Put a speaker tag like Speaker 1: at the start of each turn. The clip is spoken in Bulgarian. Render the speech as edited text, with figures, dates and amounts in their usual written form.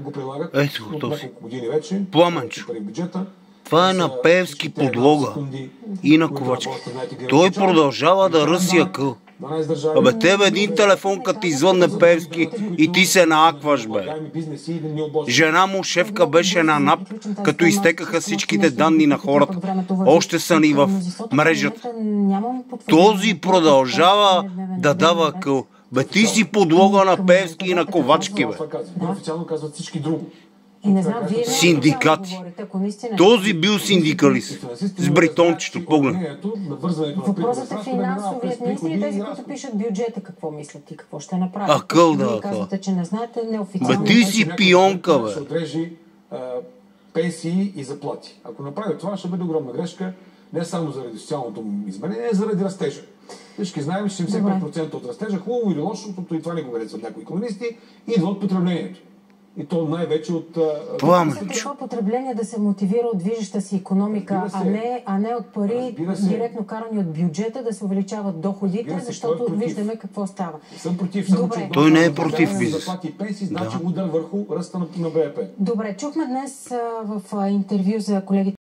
Speaker 1: го прилагат
Speaker 2: от
Speaker 1: няколко години вече.
Speaker 2: Пламенчо. Това е на Пеевски подлога и на Ковачки. Той продължава да ръси акъл. Абе, тебе един телефон, като извънне Пеевски и ти се наакваш, бе. Жена му, шефка, беше на НАП, като изтекаха всичките данни на хората. Още са ни в мрежата. Този продължава да дава акъл. Бе, ти си подлога на Пеевски и на Ковачки, бе.
Speaker 1: Официално казват всички друго.
Speaker 2: Синдикати. Този бил синдикалист. С бритончето, поглед.
Speaker 3: Въпросът е финансовият министр и тези, които пишат бюджета, какво мислят и какво ще направят.
Speaker 2: Акъл да акъл.
Speaker 3: Казвате, че не знаете неофициално.
Speaker 2: Бе, ти си пионка, бе.
Speaker 1: Ще отрежи пенсии и заплати. Ако направи това, ще бъде огромна грешка, не само заради социалното изменение, а заради растежа. Всички знаем, че 75% от растежа, хубаво или лошо, защото и това не го харесват някои икономисти, идва от потреблението. И то най-вече от...
Speaker 3: Това потребление да се мотивира от движеща си икономика, а не от пари, директно карани от бюджета, да се увеличават доходите, защото виждаме какво става.
Speaker 1: Съм против,
Speaker 2: той не е против бизнес.
Speaker 1: Заплати и пенсии, значи удар върху ръста на БВП.
Speaker 3: Добре, чухме днес в интервю за колегите